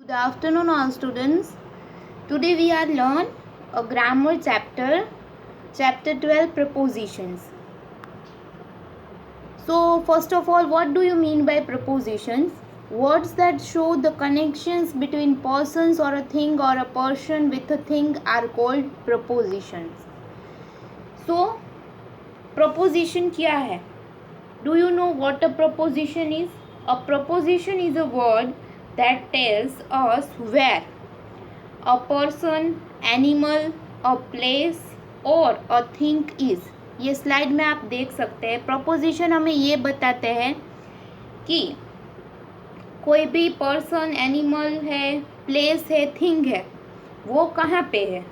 Good afternoon all students. Today we are learn a grammar chapter 12 prepositions. So first of all, what do you mean by prepositions? Words that show the connections between persons or a thing or a person with a thing are called prepositions. So proposition क्या है? Do you know what a preposition is? A preposition is a word that tells us where a person, animal, a place और a thing is. ये slide में आप देख सकते हैं. Preposition हमें ये बताते हैं कि कोई भी पर्सन, एनिमल है, प्लेस है, थिंग है, वो कहाँ पे है.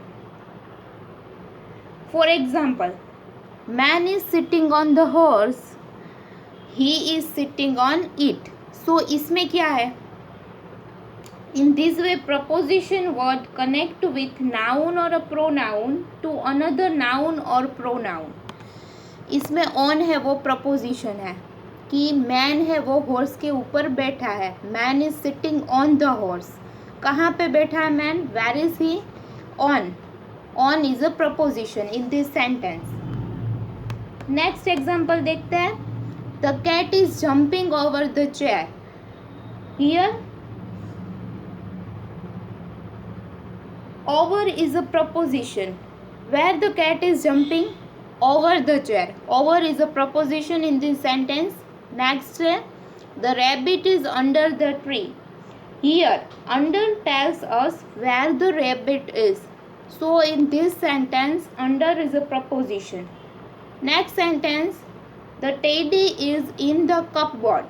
For example, man is sitting on the horse, he is sitting on it. So इसमें क्या है? In this way, preposition word connect with noun or a pronoun to another noun or pronoun. इसमें on है वो preposition है कि man है वो horse के ऊपर बैठा है. Man is sitting on the horse. कहाँ पे बैठा है man? Where is he? On. On is a preposition in this sentence. Next example देखते हैं. The cat is jumping over the chair. Here over is a preposition. Where the cat is jumping? Over the chair. Over is a preposition in this sentence. Next, the rabbit is under the tree. Here, under tells us where the rabbit is. So, in this sentence, under is a preposition. Next sentence, the teddy is in the cupboard.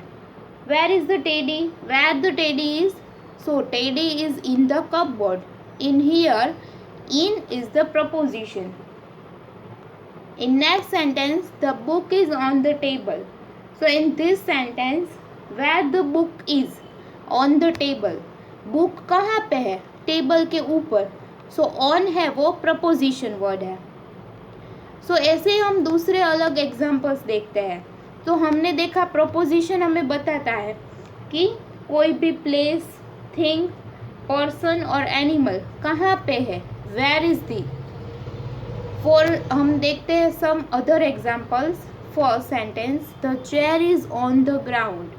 Where is the teddy? Where the teddy is? So, teddy is in the cupboard. In here, in is the preposition. In next sentence, the book is on the table. So in this sentence, where the book is? On the table. Book कहाँ पे है? Table के ऊपर. So on है वो preposition word है. So ऐसे ही हम दूसरे अलग examples देखते हैं. तो हमने देखा preposition हमें बताता है कि कोई भी place, thing, पर्सन और एनिमल कहाँ पे है. Where is the. फॉर हम देखते हैं some other examples. First sentence, the chair is on the ground.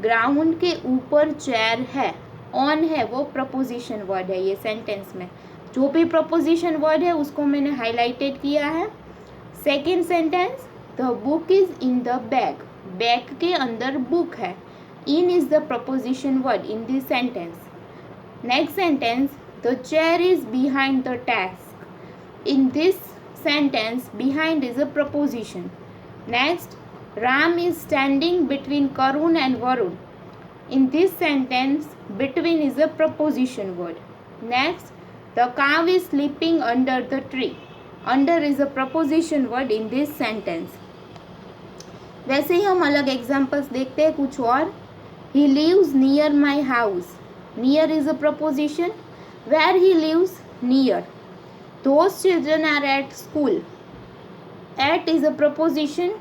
Ground के ऊपर चेयर है. ऑन है वो प्रपोजिशन वर्ड है. ये सेंटेंस में जो भी प्रपोजिशन वर्ड है उसको मैंने हाईलाइटेड किया है. Second sentence, the book is in the bag. Bag के अंदर बुक है. In is the preposition word in this sentence. Next sentence, the chair is behind the desk. In this sentence, behind is a preposition. Next, Ram is standing between Karun and Varun. In this sentence, between is a preposition word. Next, the cow is sleeping under the tree. Under is a preposition word in this sentence. वैसे ही हम अलग examples देखते हैं कुछ और. He lives near my house. Near is a preposition. Where he lives? Near. Those children are at school. At is a preposition.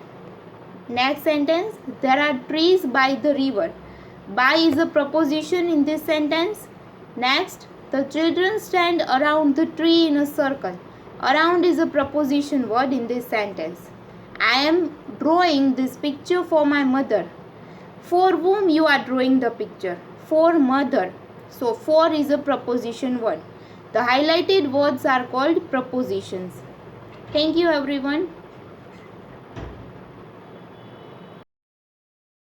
Next sentence, there are trees by the river. By is a preposition in this sentence. Next, the children stand around the tree in a circle. Around is a preposition word in this sentence. I am drawing this picture for my mother. For whom you are drawing the picture? For mother. So for is a preposition word. The highlighted words are called prepositions. Thank you everyone.